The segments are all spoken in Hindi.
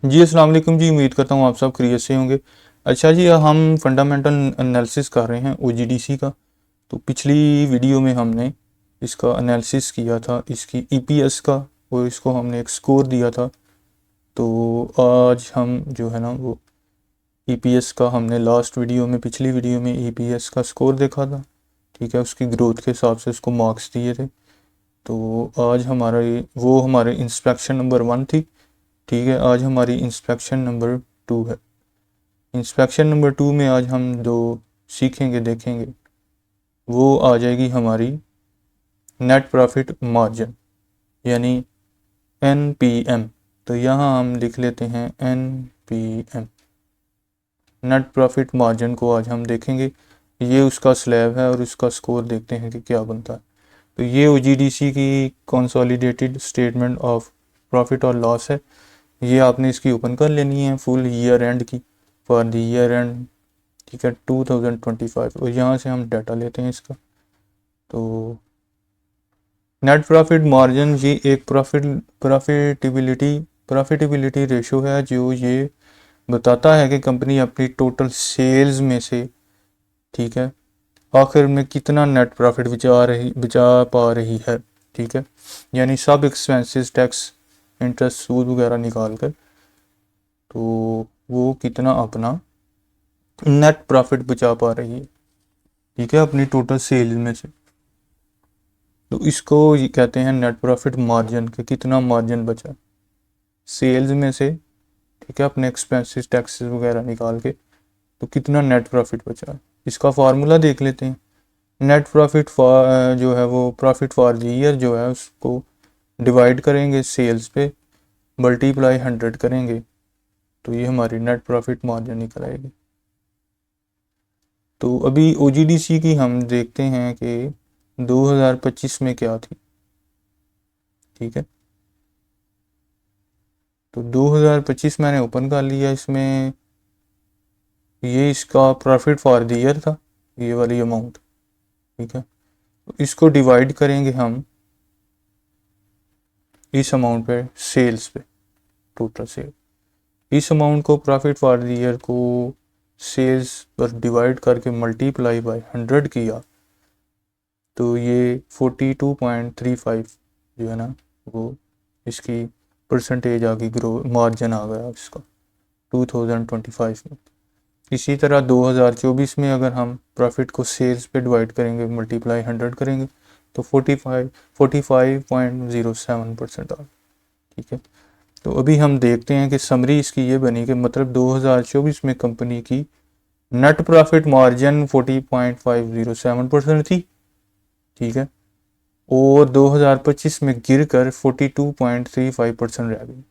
जी अस्सलाम वालेकुम जी, उम्मीद करता हूँ आप सब खैरियत से होंगे। अच्छा जी, हम फंडामेंटल एनालिसिस कर रहे हैं ओजीडीसी का। तो पिछली वीडियो में हमने इसका एनालिसिस किया था, इसकी ईपीएस का, और इसको हमने एक स्कोर दिया था। तो आज हम जो है ना वो ईपीएस का हमने लास्ट वीडियो में, पिछली वीडियो में ईपीएस का स्कोर देखा था। ठीक है, उसकी ग्रोथ के हिसाब से उसको मार्क्स दिए थे। तो आज हमारा वो हमारे इंस्पेक्शन नंबर 1 थी। ठीक है, आज हमारी इंस्पेक्शन नंबर 2 है। इंस्पेक्शन नंबर 2 में आज हम जो सीखेंगे, देखेंगे, वो आ जाएगी हमारी नेट प्रॉफिट मार्जिन, यानी एनपीएम। तो यहाँ हम लिख लेते हैं एनपीएम, नेट प्रॉफिट मार्जिन को आज हम देखेंगे। ये उसका स्लैब है और उसका स्कोर देखते हैं कि क्या बनता है। तो ये ओजीडीसी की कंसोलिडेटेड स्टेटमेंट ऑफ प्रॉफिट और लॉस है। ये आपने इसकी ओपन कर लेनी है, फुल ईयर एंड की, फॉर द ईयर एंड। ठीक है, 2025, और यहाँ से हम डाटा लेते हैं इसका। तो नेट प्रॉफिट मार्जिन ये एक प्रॉफिटेबिलिटी रेशो है, जो ये बताता है कि कंपनी अपनी टोटल सेल्स में से, ठीक है, आखिर में कितना नेट प्रॉफिट बचा पा रही है। ठीक है, यानी सब एक्सपेंसेस, टैक्स, इंटरेस्ट, सूद वगैरह निकाल कर, तो वो कितना अपना नेट प्रॉफिट बचा पा रही है। ठीक है, अपनी टोटल सेल्स में से। तो इसको ये कहते हैं नेट प्रॉफिट मार्जिन, के कितना मार्जिन बचा सेल्स में से। ठीक है, अपने एक्सपेंसेस, टैक्सेस वगैरह निकाल के, तो कितना नेट प्रॉफिट बचा है। इसका फार्मूला देख लेते हैं। नेट प्रॉफिट फॉर जो है वो प्रॉफिट फॉर द ईयर जो है उसको डिवाइड करेंगे सेल्स पे, मल्टीप्लाई 100 करेंगे, तो ये हमारी नेट प्रॉफिट मार्जिन निकल आएगी। तो अभी ओजीडीसी की हम देखते हैं कि 2025 में क्या थी। ठीक है, तो 2025 मैंने ओपन कर लिया। इसमें ये इसका प्रॉफिट फॉर द ईयर था, ये वाली अमाउंट। ठीक है, तो इसको डिवाइड करेंगे हम इस अमाउंट पे, सेल्स पे, टोटल सेल। इस अमाउंट को, प्रॉफिट फॉर द ईयर को, सेल्स पर डिवाइड करके मल्टीप्लाई बाय 100 किया, तो ये 42.35 जो है ना वो इसकी परसेंटेज आ गई, ग्रो मार्जिन आ गया इसका 2025 में। इसी तरह 2024 में अगर हम प्रॉफिट को सेल्स पे डिवाइड करेंगे, मल्टीप्लाई 100 करेंगे, तो 45.07% आ। ठीक है, तो अभी हम देखते हैं कि समरी इसकी ये बनी कि मतलब 2024 में कंपनी की नेट प्रॉफिट मार्जिन 40.507% थी। ठीक है, और 2025 में गिर कर 42.35% रह गई।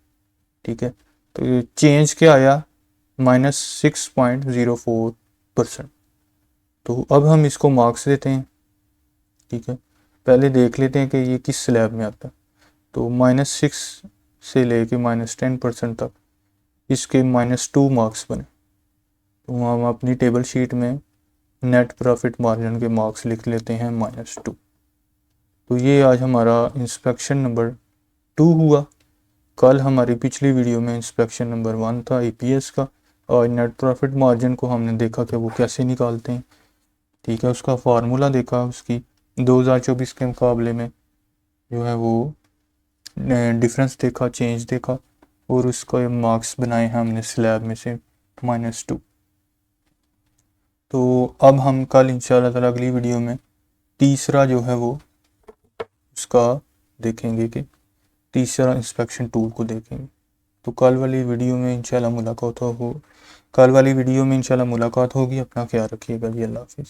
ठीक है, तो ये चेंज क्या आया, -6.04%। तो अब हम इसको मार्क्स देते हैं। ठीक है, पहले देख लेते हैं कि ये किस स्लैब में आता है। तो -6 से लेके -10% तक इसके -2 मार्क्स बने। तो हम अपनी टेबल शीट में नेट प्रॉफिट मार्जिन के मार्क्स लिख लेते हैं -2। तो ये आज हमारा इंस्पेक्शन नंबर 2 हुआ। कल हमारी पिछली वीडियो में इंस्पेक्शन नंबर 1 था ईपीएस का, और नेट प्रॉफिट मार्जिन को हमने देखा कि वो कैसे निकालते हैं। ठीक है, उसका फार्मूला देखा, उसकी 2024 के मुकाबले में जो है वो डिफरेंस देखा, चेंज देखा, और उसका मार्क्स बनाए हैं हमने स्लैब में से -2। तो अब हम कल इंशाल्लाह ताला अगली वीडियो में तीसरा जो है वो उसका देखेंगे, कि तीसरा इंस्पेक्शन टूल को देखेंगे। तो कल वाली वीडियो में इंशाल्लाह मुलाकात होगी। अपना ख्याल रखिएगा जी, अल्लाह हाफिज़।